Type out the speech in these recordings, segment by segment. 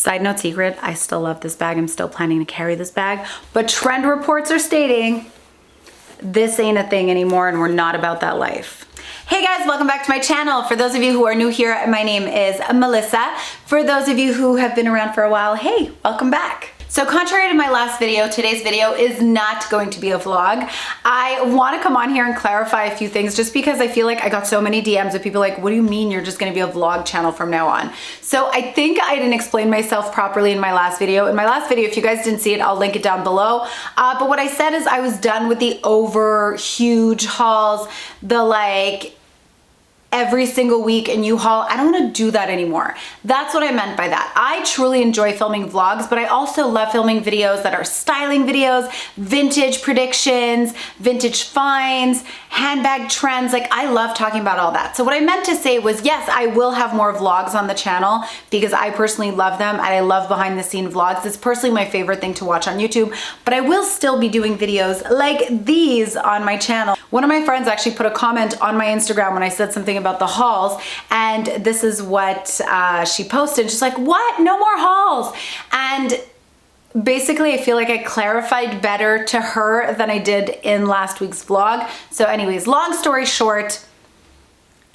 Side note secret, I still love this bag. I'm still planning to carry this bag, but trend reports are stating this ain't a thing anymore and we're not about that life. Hey guys, welcome back to my channel. For those of you who are new here, my name is Melissa. For those of you who have been around for a while, hey, welcome back. So contrary to my last video, today's video is not going to be a vlog. I want to come on here and clarify a few things just because I feel like I got so many DMs of people like, what do you mean you're just going to be a vlog channel from now on? So I think I didn't explain myself properly in my last video. In my last video, if you guys didn't see it, I'll link it down below. But what I said is I was done with the over huge hauls, the like every single week a new haul. I don't want to do that anymore. That's what I meant by that. I truly enjoy filming vlogs, but I also love filming videos that are styling videos, vintage predictions, vintage finds, handbag trends. Like I love talking about all that. So what I meant to say was, yes, I will have more vlogs on the channel because I personally love them and I love behind the scene vlogs. It's personally my favorite thing to watch on YouTube, but I will still be doing videos like these on my channel. One of my friends actually put a comment on my Instagram when I said something about the hauls, and this is what she posted. She's like, what? No more hauls. And basically, I feel like I clarified better to her than I did in last week's vlog. So anyways, long story short,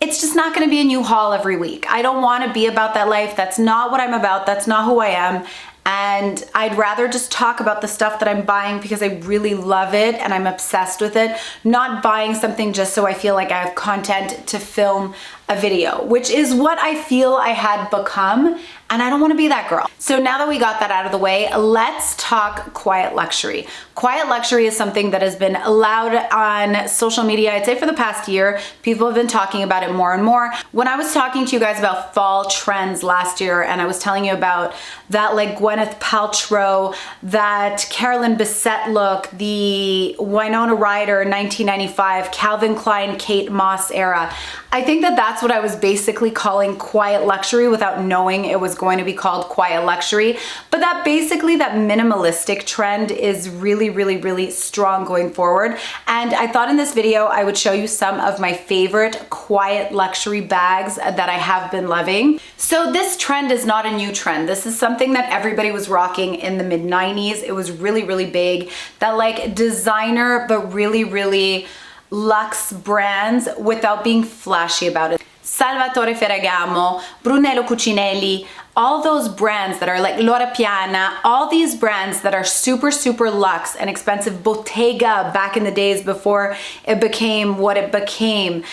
it's just not gonna be a new haul every week. I don't wanna be about that life. That's not what I'm about. That's not who I am. And I'd rather just talk about the stuff that I'm buying because I really love it and I'm obsessed with it, not buying something just so I feel like I have content to film a video, which is what I feel I had become, and I don't want to be that girl. So now that we got that out of the way, let's talk quiet luxury. Quiet luxury is something that has been loud on social media, I'd say for the past year. People have been talking about it more and more. When I was talking to you guys about fall trends last year, and I was telling you about that like Gwyneth Paltrow, that Carolyn Bessette look, the Winona Ryder 1995, Calvin Klein, Kate Moss era, I think that that's what I was basically calling quiet luxury without knowing it was going to be called quiet luxury. But that basically, that minimalistic trend is really strong going forward. And I thought in this video, I would show you some of my favorite quiet luxury bags that I have been loving. So this trend is not a new trend. This is something that everybody was rocking in the mid-90s. It was really big. That like designer, but really luxe brands without being flashy about it. Salvatore Ferragamo, Brunello Cucinelli, all those brands that are like Loro Piana, all these brands that are super luxe and expensive. Bottega back in the days before it became what it became.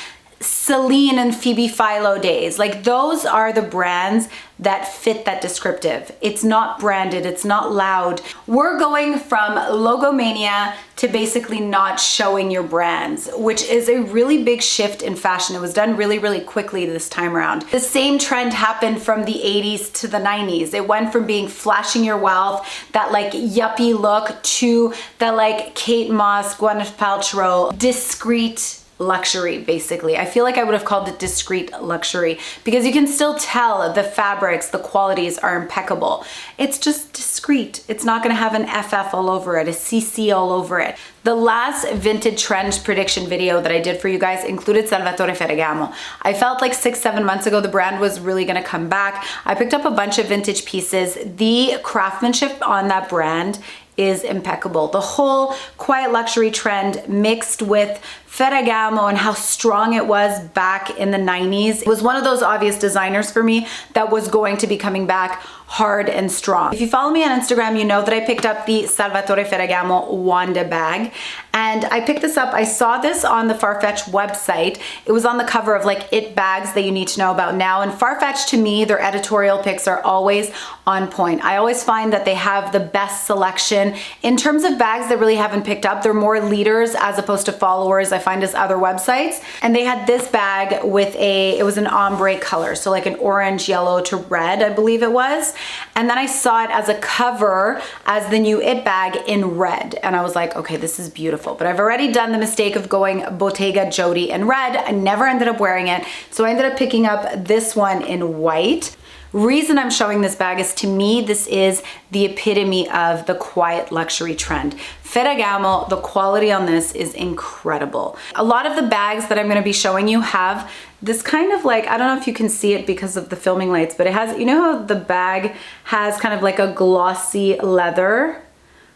Celine and Phoebe Philo days. Like those are the brands that fit that descriptive. It's not branded, it's not loud. We're going from logomania to basically not showing your brands, which is a really big shift in fashion. It was done really quickly this time around. The same trend happened from the 80s to the 90s. It went from being flashing your wealth, that like yuppie look, to the like Kate Moss, Gwyneth Paltrow, discreet luxury, basically. I feel like I would have called it discreet luxury because you can still tell the fabrics, the qualities are impeccable. It's just discreet. It's not gonna have an FF all over it, a CC all over it. The last vintage trend prediction video that I did for you guys included Salvatore Ferragamo. I felt like 6-7 months ago the brand was really gonna come back. I picked up a bunch of vintage pieces. The craftsmanship on that brand is impeccable. The whole quiet luxury trend mixed with Ferragamo and how strong it was back in the 90s. It was one of those obvious designers for me that was going to be coming back hard and strong. If you follow me on Instagram, you know that I picked up the Salvatore Ferragamo Wanda bag. And I picked this up, I saw this on the Farfetch website. It was on the cover of like it bags that you need to know about now. And Farfetch, to me, their editorial picks are always on point. I always find that they have the best selection. In terms of bags that really haven't picked up, they're more leaders as opposed to followers, I find, as other websites. And they had this bag with it was an ombre color, so like an orange, yellow to red, I believe it was. And then I saw it as a cover as the new it bag in red. And I was like, okay, this is beautiful. But I've already done the mistake of going Bottega Jody in red. I never ended up wearing it. So I ended up picking up this one in white. Reason I'm showing this bag is, to me, this is the epitome of the quiet luxury trend. Ferragamo, the quality on this is incredible. A lot of the bags that I'm gonna be showing you have this kind of like, I don't know if you can see it because of the filming lights, but it has, you know how the bag has kind of like a glossy leather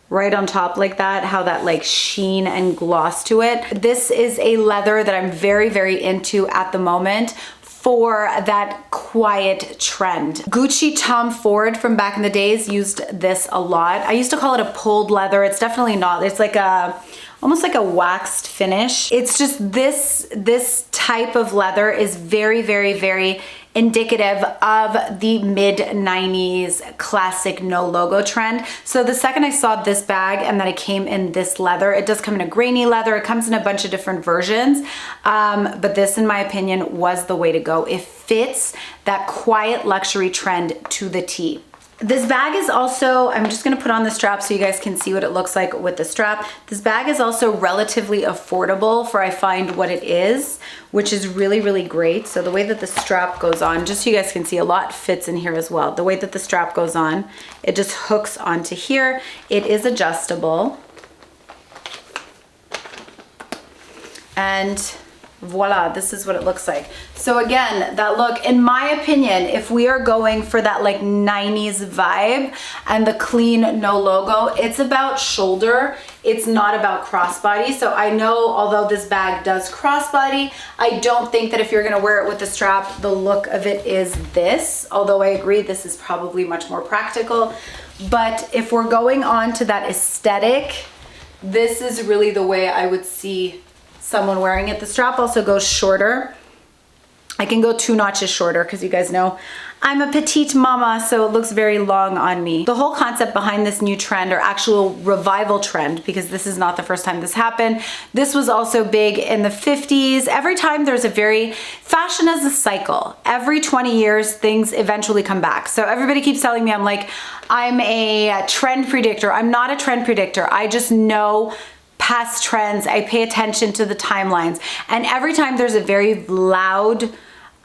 right on top like that, how that like sheen and gloss to it. This is a leather that I'm very, very into at the moment for that quiet trend. Gucci Tom Ford from back in the days used this a lot. I used to call it a pulled leather. It's definitely not. It's like a, almost like a waxed finish. It's just this type of leather is very, very, very indicative of the mid 90s classic no logo trend. So the second I saw this bag and that it came in this leather, it does come in a grainy leather, it comes in a bunch of different versions, but this, in my opinion, was the way to go. It fits that quiet luxury trend to the T. This bag is also, I'm just gonna put on the strap so you guys can see what it looks like with the strap. This bag is also relatively affordable for, I find, what it is, which is really, really great. So the way that the strap goes on, just so you guys can see, a lot fits in here as well. The way that the strap goes on, it just hooks onto here. It is adjustable. And voila, this is what it looks like. So again, that look, in my opinion, if we are going for that like 90s vibe and the clean no logo, it's about shoulder, it's not about crossbody. So I know, although this bag does crossbody, I don't think that if you're gonna wear it with the strap, the look of it is this, although I agree this is probably much more practical. But if we're going on to that aesthetic, this is really the way I would see someone wearing it. The strap also goes shorter. I can go 2 notches shorter because you guys know I'm a petite mama, so it looks very long on me. The whole concept behind this new trend, or actual revival trend, because this is not the first time this happened. This was also big in the 50s. Every time there's fashion is a cycle. Every 20 years, things eventually come back. So everybody keeps telling me I'm a trend predictor. I'm not a trend predictor. I just know past trends. I pay attention to the timelines, and every time there's a very loud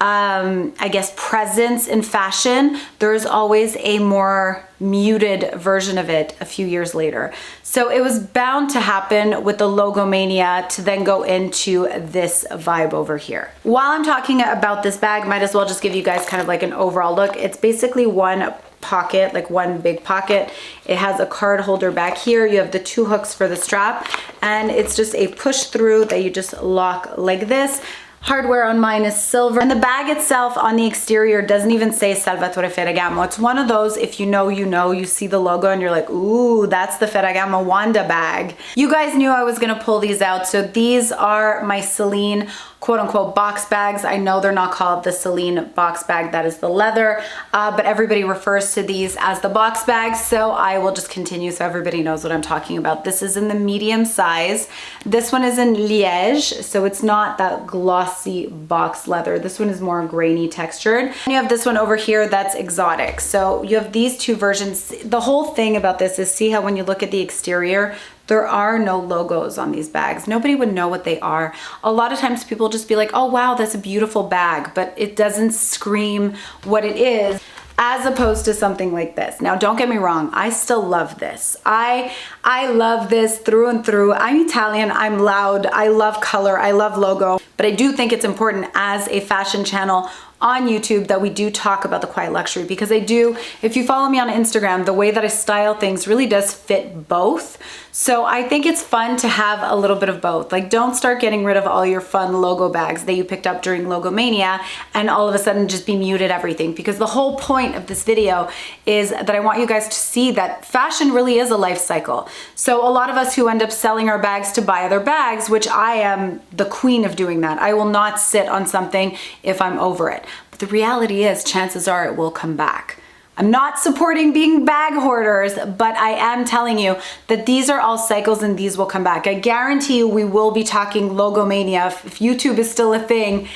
I guess presence in fashion, there's always a more muted version of it a few years later. So it was bound to happen with the logomania to then go into this vibe over here. While I'm talking about this bag, might as well just give you guys kind of like an overall look. It's basically one pocket, like one big pocket. It has a card holder back here. You have the 2 hooks for the strap, and it's just a push through that you just lock like this. Hardware on mine is silver, and the bag itself on the exterior doesn't even say Salvatore Ferragamo. It's one of those, if you know, you see the logo and you're like, ooh, that's the Ferragamo Wanda bag. You guys knew I was gonna pull these out. So these are my Celine quote unquote box bags. I know they're not called the Celine box bag, that is the leather, but everybody refers to these as the box bags, so I will just continue so everybody knows what I'm talking about. This is in the medium size. This one is in liège, so it's not that glossy box leather. This one is more grainy textured. And you have this one over here that's exotic. So you have these 2 versions. The whole thing about this is, see how when you look at the exterior, there are no logos on these bags. Nobody would know what they are. A lot of times people just be like, oh wow, that's a beautiful bag, but it doesn't scream what it is, as opposed to something like this. Now, don't get me wrong, I still love this. I love this through and through. I'm Italian, I'm loud, I love color, I love logo, but I do think it's important as a fashion channel on YouTube that we do talk about the quiet luxury, because I do, if you follow me on Instagram, the way that I style things really does fit both. So I think it's fun to have a little bit of both. Like, don't start getting rid of all your fun logo bags that you picked up during Logomania and all of a sudden just be muted everything, because the whole point of this video is that I want you guys to see that fashion really is a life cycle. So a lot of us who end up selling our bags to buy other bags, which I am the queen of doing that. I will not sit on something if I'm over it. But the reality is, chances are it will come back. I'm not supporting being bag hoarders, but I am telling you that these are all cycles and these will come back. I guarantee you we will be talking Logomania. If YouTube is still a thing,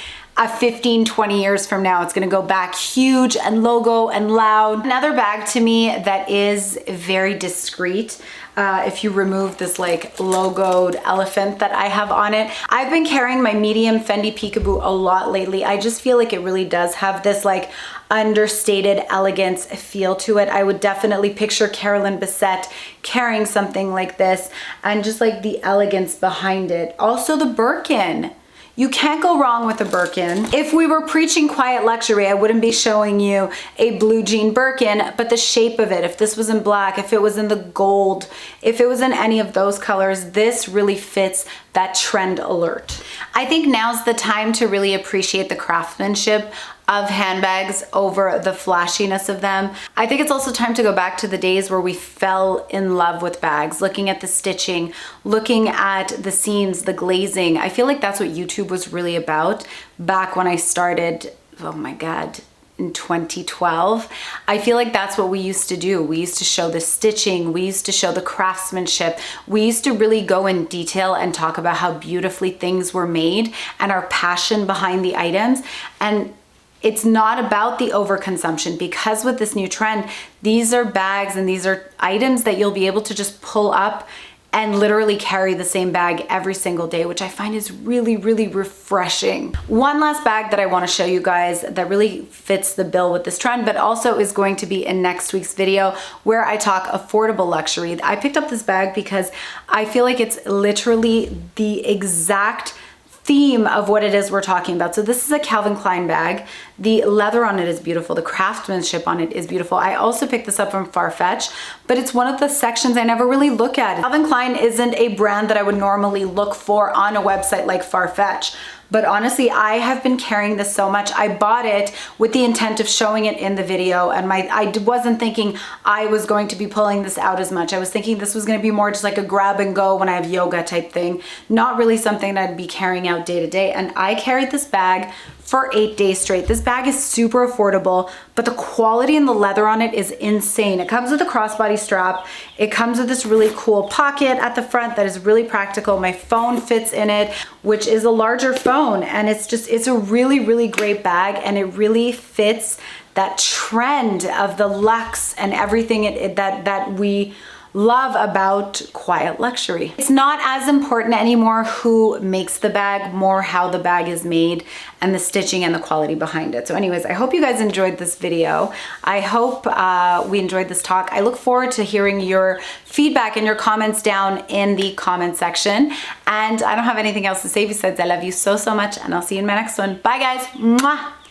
15, 20 years from now, it's gonna go back huge and logo and loud. Another bag to me that is very discreet, if you remove this like logoed elephant that I have on it. I've been carrying my medium Fendi Peekaboo a lot lately. I just feel like it really does have this like understated elegance feel to it. I would definitely picture Carolyn Bessette carrying something like this, and just like the elegance behind it. Also the Birkin. You can't go wrong with a Birkin. If we were preaching quiet luxury, I wouldn't be showing you a blue jean Birkin, but the shape of it, if this was in black, if it was in the gold, if it was in any of those colors, this really fits that trend alert. I think now's the time to really appreciate the craftsmanship of handbags over the flashiness of them. I think it's also time to go back to the days where we fell in love with bags, looking at the stitching, looking at the seams, the glazing. I feel like that's what YouTube was really about back when I started, oh my God, in 2012. I feel like that's what we used to do. We used to show the stitching, we used to show the craftsmanship, we used to really go in detail and talk about how beautifully things were made and our passion behind the items. And it's not about the overconsumption, because with this new trend, these are bags and these are items that you'll be able to just pull up and literally carry the same bag every single day, which I find is really, really refreshing. One last bag that I wanna show you guys that really fits the bill with this trend, but also is going to be in next week's video where I talk affordable luxury. I picked up this bag because I feel like it's literally the exact theme of what it is we're talking about. So this is a Calvin Klein bag. The leather on it is beautiful. The craftsmanship on it is beautiful. I also picked this up from Farfetch, but it's one of the sections I never really look at. Calvin Klein isn't a brand that I would normally look for on a website like Farfetch. But honestly, I have been carrying this so much. I bought it with the intent of showing it in the video, and I wasn't thinking I was going to be pulling this out as much. I was thinking this was gonna be more just like a grab and go when I have yoga type thing, not really something that I'd be carrying out day to day. And I carried this bag for 8 days straight. This bag is super affordable, but the quality and the leather on it is insane. It comes with a crossbody strap. It comes with this really cool pocket at the front that is really practical. My phone fits in it, which is a larger phone. And it's a really, really great bag, and it really fits that trend of the luxe and everything that we love about quiet luxury. It's not as important anymore who makes the bag, more how the bag is made and the stitching and the quality behind it. So anyways, I hope you guys enjoyed this video. I hope we enjoyed this talk. I look forward to hearing your feedback and your comments down in the comment section. And I don't have anything else to say besides I love you so, so much, and I'll see you in my next one. Bye guys. Mwah.